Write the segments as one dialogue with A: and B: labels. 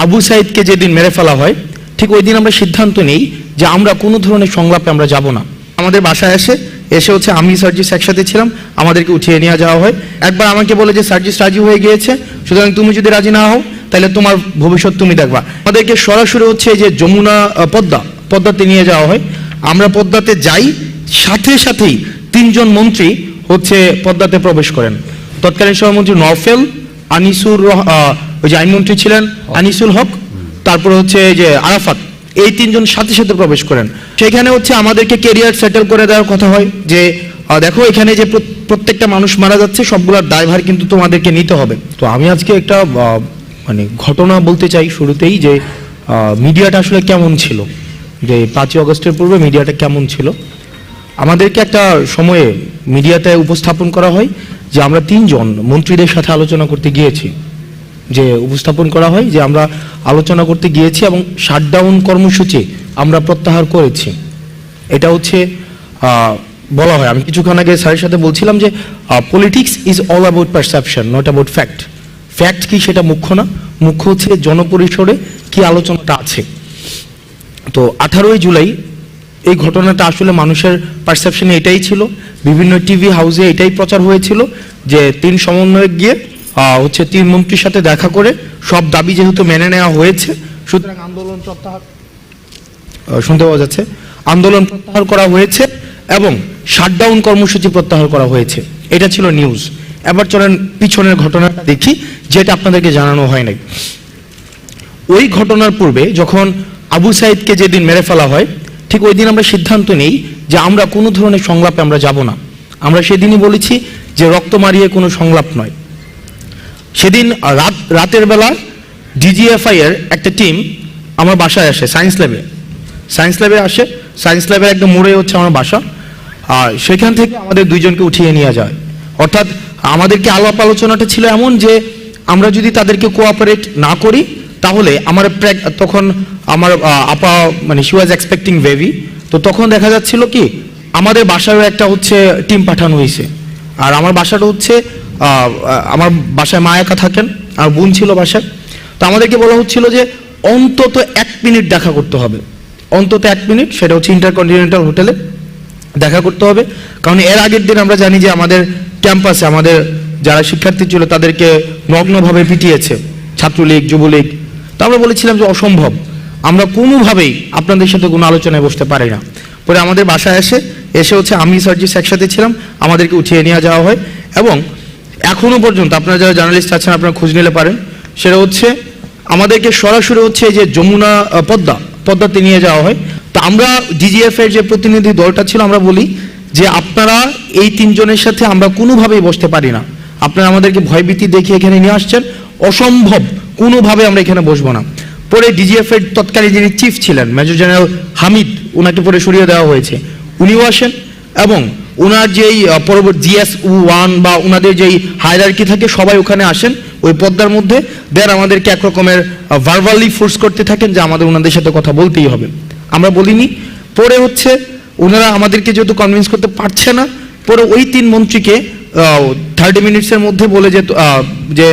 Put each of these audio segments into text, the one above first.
A: আবু সাইদকে যেদিন মেরে ফেলা হয় ঠিক ওই দিন আমরা সিদ্ধান্ত নেই যে আমরা কোনো ধরনের সংলাপে আমরা যাব না। আমাদের বাসায় এসে হচ্ছে আমি সার্জিস একসাথে ছিলাম, আমাদেরকে উঠিয়ে নিয়ে যাওয়া হয়। একবার আমাকে বলে যে সার্জিস রাজি হয়ে গিয়েছে, সুতরাং তুমি যদি রাজি না হও তাহলে তোমার ভবিষ্যৎ তুমি দেখবা। আমাদেরকে সরাসরি হচ্ছে যে যমুনা পদ্মাতে নিয়ে যাওয়া হয়। আমরা পদ্মাতে যাই, সাথে সাথেই 3 জন মন্ত্রী হচ্ছে পদ্মাতে প্রবেশ করেন। তৎকালীন সভামন্ত্রী নওফেল, আনিসুর ওই যে আইনমন্ত্রী ছিলেন আনিসুল হক, তারপরে হচ্ছে যে আরাফাত, এই 3 জন সাথে সাথে প্রবেশ করেন। সেখানে হচ্ছে আমাদেরকে কেরিয়ার সেটেল করে দেওয়ার কথা হয় যে দেখো এখানে যে প্রত্যেকটা মানুষ মারা যাচ্ছে সবগুলোর দায়ভার কিন্তু তোমাদেরকে নিতে হবে। তো আমি আজকে একটা মানে ঘটনা বলতে চাই শুরুতেই যে মিডিয়াটা আসলে কেমন ছিল, যে 5ই আগস্টের পূর্বে মিডিয়াটা কেমন ছিল। আমাদেরকে একটা সময়ে মিডিয়াতে উপস্থাপন করা হয় যে আমরা 3 জন মন্ত্রীদের সাথে আলোচনা করতে গিয়েছি, যে উপস্থাপন করা হয় যে আমরা আলোচনা করতে গিয়েছি এবং শাটডাউন কর্মসূচি আমরা প্রত্যাহার করেছি। এটা হচ্ছে বলা হয়। আমি কিছুক্ষণ আগে স্যারের সাথে বলছিলাম যে politics is all about perception, not about fact. Fact কি সেটা মুখ্য না, মুখ্য হচ্ছে জনপরিসরে কি আলোচনাটা আছে। তো 18ই জুলাই এই ঘটনাটা আসলে মানুষের পারসেপশনে এটাই ছিল, বিভিন্ন টিভি হাউসে এটাই প্রচার হয়েছিল যে 3 সমন্বয়ক গিয়ে হচ্ছে 3 মন্ত্রীর সাথে দেখা করে সব দাবি যেহেতু মেনে নেওয়া হয়েছে সুতরাং আন্দোলন প্রত্যাহার, শুনতে পাওয়া যাচ্ছে, আন্দোলন প্রত্যাহার করা হয়েছে এবং শাটডাউন কর্মসূচি প্রত্যাহার করা হয়েছে। এটা ছিল নিউজ। এবার চলেন পিছনের ঘটনাটা দেখি, যেটা আপনাদেরকে জানানো হয় নাই। ওই ঘটনার পূর্বে যখন আবু সাইদকে যেদিন মেরে ফেলা হয় ঠিক ওই দিন আমরা সিদ্ধান্ত নেই যে আমরা কোনো ধরনের সংলাপে আমরা যাব না। আমরা সেদিনই বলেছি যে রক্ত মারিয়ে কোনো সংলাপ নয়। সেদিন রাতের বেলা ডিজিএফআই এর একটা টিম আমার বাসায় আসে, সায়েন্স ল্যাবে আসে। সায়েন্স ল্যাবের একদম মোড়ে হচ্ছে আমার বাসা। আর সেখান থেকে আমাদের 2 জনকে উঠিয়ে নিয়ে যায়। অর্থাৎ আমাদেরকে আলাপ আলোচনাটা ছিল এমন যে আমরা যদি তাদেরকে কোঅপারেট না করি তাহলে তখন আমার আপা মানে শি ওয়াজ এক্সপেক্টিং বেবি। তো তখন দেখা যাচ্ছিল কি আমাদের বাসায়ও একটা হচ্ছে টিম পাঠানো হয়েছে। আর আমার বাসাটা হচ্ছে আমার বাসায় মা একা থাকেন আর বোন ছিল বাসায়। তো আমাদেরকে বলা হচ্ছিল যে অন্তত 1 মিনিট দেখা করতে হবে, অন্তত 1 মিনিট, সেটা হচ্ছে ইন্টারকন্টিনেন্টাল হোটেলে দেখা করতে হবে। কারণ এর আগের দিন আমরা জানি যে আমাদের ক্যাম্পাসে আমাদের যারা শিক্ষার্থী ছিল তাদেরকে নগ্নভাবে পিটিয়েছে ছাত্রলীগ, যুবলীগ। তো আমরা বলেছিলাম যে অসম্ভব, আমরা কোনোভাবেই আপনাদের সাথে কোনো আলোচনায় বসতে পারি না। পরে আমাদের বাসায় এসে হচ্ছে আমি সার্জিস একসাথে ছিলাম, আমাদেরকে উঠিয়ে নিয়ে যাওয়া হয়। এবং এখনো পর্যন্ত আপনারা যারা জার্নালিস্ট আছেন আপনারা খোঁজ নিলে পারেন, সেটা হচ্ছে আমাদেরকে সরাসরি হচ্ছে যে যমুনা পদ্মাতে নিয়ে যাওয়া হয়। তো আমরা ডিজিএফ এর যে প্রতিনিধি দলটা ছিল আমরা বলি যে আপনারা এই 3 জনের সাথে আমরা কোনোভাবেই বসতে পারি না, আপনারা আমাদেরকে ভয়ভীতি দেখিয়ে এখানে নিয়ে আসছেন, অসম্ভব, কোনোভাবে আমরা এখানে বসবো না। পরে ডিজিএফ এর তৎকালীন যিনি চিফ ছিলেন মেজর জেনারেল হামিদ, ওনাকে পরে সরিয়ে দেওয়া হয়েছে, উনিও আসেন এবং ওনার যেই পরবর্তী GS1 বা ওনাদের যেই হায়ারার্কি থাকে সবাই ওখানে আসেন ওই পদ্মার মধ্যে। দেন আমাদেরকে একরকমের ভার্বালি ফোর্স করতে থাকেন যে আমাদের ওনাদের সাথে কথা বলতেই হবে। আমরা বলিনি। পরে হচ্ছে ওনারা আমাদেরকে যেহেতু কনভিন্স করতে পারছে না, পরে ওই 3 মন্ত্রীকে 30 মিনিটসের মধ্যে বলে যে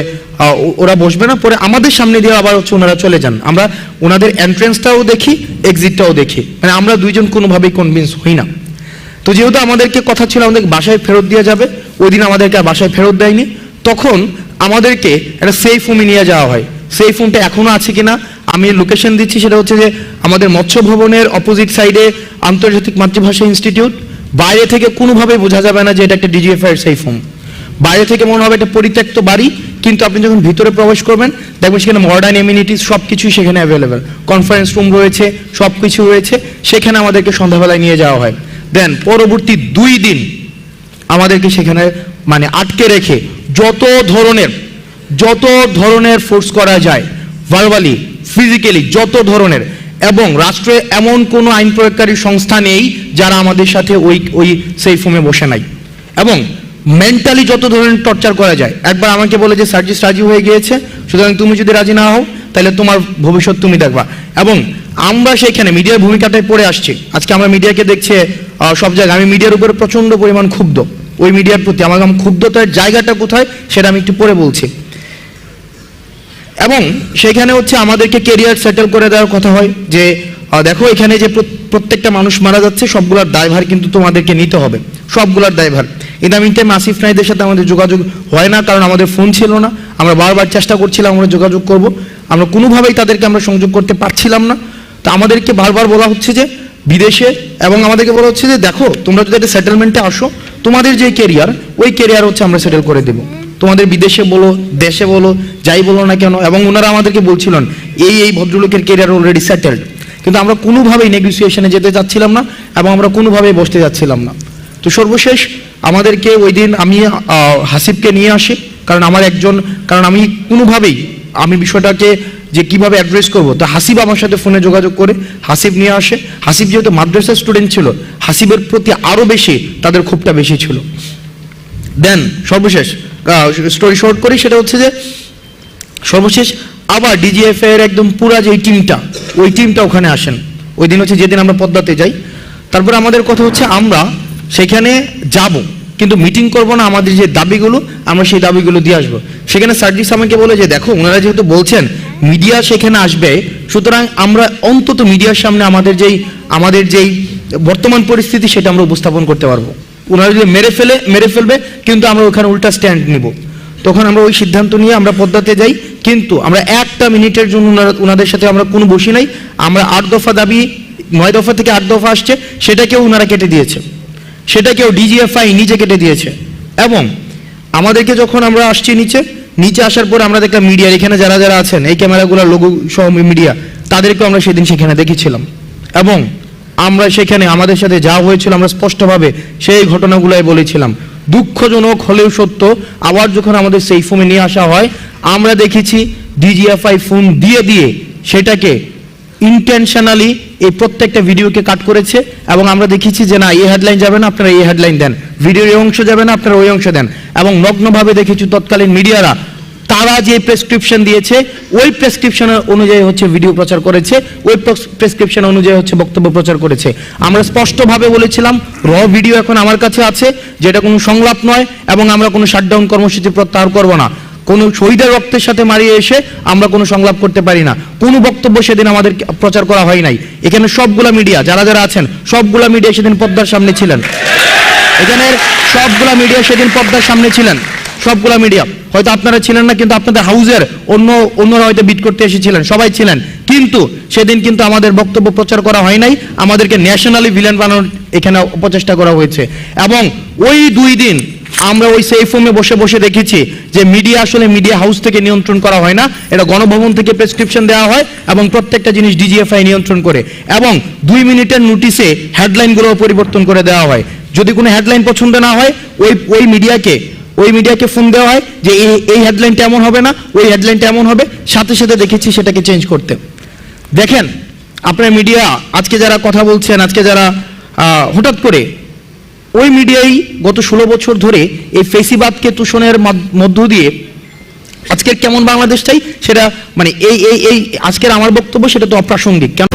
A: ওরা বসবে না। পরে আমাদের সামনে দিয়ে আবার হচ্ছে ওনারা চলে যান। আমরা ওনাদের এন্ট্রেন্সটাও দেখি, এক্সিটটাও দেখি, মানে আমরা 2 জন কোনোভাবেই কনভিন্স হই না। তো যেহেতু আমাদেরকে কথা ছিল আমাদেরকে বাসায় ফেরত দিয়ে যাবে, ওই দিন আমাদেরকে আর বাসায় ফেরত দেয়নি। তখন আমাদেরকে একটা সেফ হোমে নিয়ে যাওয়া হয়। সেফ হোমটা এখনো আছে কিনা আমি লোকেশন দিচ্ছি, সেটা হচ্ছে যে আমাদের মৎস্য ভবনের অপোজিট সাইডে আন্তর্জাতিক মাতৃভাষা ইনস্টিটিউট। বাইরে থেকে কোনোভাবেই বোঝা যাবে না যে এটা একটা ডিজিএফআই এর সেফ হোম। বাইরে থেকে মনে হবে একটা পরিত্যক্ত বাড়ি, কিন্তু আপনি যখন ভিতরে প্রবেশ করবেন দেখবেন সেখানে মডার্ন এমিনিটিস সব কিছুই সেখানে অ্যাভেলেবেল, কনফারেন্স রুম রয়েছে, সব কিছু রয়েছে। সেখানে আমাদেরকে সন্ধ্যাবেলায় নিয়ে যাওয়া হয়। দেন পরবর্তী 2 দিন আমাদেরকে সেখানে মানে আটকে রেখে যত ধরনের ফোর্স করা যায়, ভার্বালি, ফিজিক্যালি, যত ধরনের। এবং রাষ্ট্রে এমন কোনো আইন প্রয়োগকারী সংস্থা নেই যারা আমাদের সাথে ওই সেফ হোমে বসে নাই। এবং মেন্টালি যত ধরনের টর্চার করা যায়। একবার আমাকে বলে যে সার্জিস রাজি হয়ে গিয়েছে, সুতরাং তুমি যদি রাজি না হও তাহলে তোমার ভবিষ্যৎ তুমি দেখবা। এবং আমরা সেখানে মিডিয়ার ভূমিকাটায় পড়ে আসছি। আজকে আমরা মিডিয়াকে দেখছি সব জায়গায়। আমি মিডিয়ার উপরে প্রচন্ড পরিমাণ ক্ষুব্ধ, ওই মিডিয়ার প্রতি আমার ক্ষুব্ধতার জায়গাটা কোথায় সেটা আমি একটু পরে বলছি। এবং সেখানে হচ্ছে আমাদেরকে কেরিয়ার সেটেল করে দেওয়ার কথা হয় যে দেখো এখানে যে প্রত্যেকটা মানুষ মারা যাচ্ছে সবগুলোর দায়ভার কিন্তু তোমাদেরকে নিতে হবে, সবগুলোর দায়ভার। ইদানিং টাইম আসিফ নাইদের সাথে আমাদের যোগাযোগ হয় না, কারণ আমাদের ফোন ছিল না। আমরা বারবার চেষ্টা করছিলাম আমরা যোগাযোগ করব, আমরা কোনোভাবেই তাদেরকে আমরা সংযোগ করতে পারছিলাম না। তো আমাদেরকে বারবার বলা হচ্ছে যে বিদেশে, এবং আমাদেরকে বলা হচ্ছে যে দেখো তোমরা যদি একটা সেটেলমেন্টে আসো, তোমাদের যে কেরিয়ার ওই কেরিয়ার হচ্ছে আমরা সেটেল করে দেবো, তোমাদের বিদেশে বলো দেশে বলো যাই বলো না কেন। এবং ওনারা আমাদেরকে বলছিলেন এই ভদ্রলোকের কেরিয়ার অলরেডি সেটেলড, কিন্তু আমরা কোনোভাবেই নেগোসিয়েশনে যেতে চাচ্ছিলাম না এবং আমরা কোনোভাবেই বসতে যাচ্ছিলাম না। তো সর্বশেষ আমাদেরকে ওই দিন আমি হাসিবকে নিয়ে আসি, কারণ আমি কোনোভাবেই আমি বিষয়টাকে যে কিভাবে অ্যাড্রেস করবো, তো হাসিব আমার সাথে ফোনে যোগাযোগ করে হাসিব নিয়ে আসে। হাসিব যেহেতু মাদ্রাসার স্টুডেন্ট ছিল, হাসিবের প্রতি আরও বেশি তাদের ক্ষোভটা বেশি ছিল। দেন সর্বশেষ স্টোরি শর্ট করি, সেটা হচ্ছে যে সর্বশেষ আবার ডিজিএফ এর একদম পুরা যে টিমটা, ওই টিমটা ওখানে আসেন। ওই দিন হচ্ছে যেদিন আমরা পদ্মাতে যাই। তারপরে আমাদের কথা হচ্ছে আমরা সেখানে যাব, কিন্তু মিটিং করব না, আমাদের যে দাবিগুলো আমরা সেই দাবিগুলো দিয়ে আসবো। সেখানে সার্জিস আমাকে বলে যে দেখো ওনারা যেহেতু বলছেন মিডিয়া সেখানে আসবে, সুতরাং আমরা অন্তত মিডিয়ার সামনে আমাদের যেই বর্তমান পরিস্থিতি সেটা আমরা উপস্থাপন করতে পারবো। ওনারা যদি মেরে ফেলবে, কিন্তু আমরা ওখানে উল্টা স্ট্যান্ড নিব। তখন আমরা ওই সিদ্ধান্ত নিয়ে আমরা পদ্মাতে যাই, কিন্তু আমরা একটা মিনিটের জন্য ওনাদের সাথে আমরা কোনো বসি নাই। আমরা 8 দফা দাবি, 9 দফা থেকে 8 দফা আসছে, সেটাকেও ওনারা কেটে দিয়েছে, সেটাকেও ডিজিএফআই নিজে কেটে দিয়েছে। এবং আমাদেরকে যখন আমরা আসছি নিচে আসার পর আমরা দেখলাম মিডিয়ার এখানে যারা যারা আছেন, এই ক্যামেরাগুলো লোগো সহ মিডিয়া, তাদেরকেও আমরা সেদিন সেখানে দেখেছিলাম। এবং আমরা সেখানে আমাদের সাথে যা হয়েছিল আমরা স্পষ্টভাবে সেই ঘটনাগুলোই বলেছিলাম। দুঃখজনক হলেও সত্য, আবার যখন আমাদের সেই ফোনে নিয়ে আসা হয়, আমরা দেখেছি ডিজিএফআই ফোন দিয়ে সেটাকে ইন্টেনশনালি এই প্রত্যেকটা ভিডিওকে কাট করেছে। এবং আমরা দেখেছি যে না, এই হেডলাইন যাবে না, আপনারা এই হেডলাইন দেন, ভিডিওর এই অংশ যাবে না, আপনারা ওই অংশ দেন। এবং নগ্নভাবে দেখেছি তৎকালীন মিডিয়ারা তারা যে প্রেসক্রিপশন দিয়েছে ওই প্রেসক্রিপশন অনুযায়ী হচ্ছে ভিডিও প্রচার করেছে, ওই প্রেসক্রিপশন অনুযায়ী হচ্ছে বক্তব্য প্রচার করেছে। আমরা স্পষ্টভাবে বলেছিলাম র ভিডিও এখন আমার কাছে আছে, যেটা কোনো সংলাপ নয়, এবং আমরা কোনো শাটডাউন কর্মসূচি প্রত্যাহার করব না। কোনো শহীদের রক্তের সাথে মারিয়ে এসে আমরা কোনো সংলাপ করতে পারি না। কোনো বক্তব্য সেদিন আমাদের প্রচার করা হয় নাই। এখানে সবগুলা মিডিয়া যারা যারা আছেন, সবগুলা মিডিয়া সেদিন পর্দার সামনে ছিলেন। এখানের সবগুলা মিডিয়া সেদিন পর্দার সামনে ছিলেন, সবগুলা মিডিয়া। হয়তো আপনারা ছিলেন না, কিন্তু আপনাদের হাউজের অন্যরা হয়তো বিট করতে এসেছিলেন, সবাই ছিলেন। কিন্তু সেদিন কিন্তু আমাদের বক্তব্য প্রচার করা হয় নাই, আমাদেরকে ন্যাশনালি ভিলেন বানানোর এখানে অপচেষ্টা করা হয়েছে। এবং ওই 2 দিন আমরা ওই সেফ হোমে বসে দেখেছি যে মিডিয়া আসলে মিডিয়া হাউস থেকে নিয়ন্ত্রণ করা হয় না, এটা গণভবন থেকে প্রেসক্রিপশন দেওয়া হয় এবং প্রত্যেকটা জিনিস ডিজিএফআই নিয়ন্ত্রণ করে। এবং 2 মিনিটের নোটিশে হেডলাইনগুলো পরিবর্তন করে দেওয়া হয়। যদি কোনো হেডলাইন পছন্দ না হয়, ওই মিডিয়াকে ফোন দেওয়া হয় যে এই হেডলাইনটা এমন হবে না, ওই হেডলাইনটা এমন হবে, সাথে সাথে দেখেছি সেটাকে চেঞ্জ করতে। দেখেন আপনার মিডিয়া আজকে যারা কথা বলছেন, আজকে যারা হঠাৎ করে ওই মিডিয়াই গত 16 বছর ধরে এই ফেসিবাদকে তুষণের মধ্য দিয়ে আজকের কেমন বাংলাদেশটাই সেটা মানে এই আজকের আমার বক্তব্য সেটা তো অপ্রাসঙ্গিক। কেন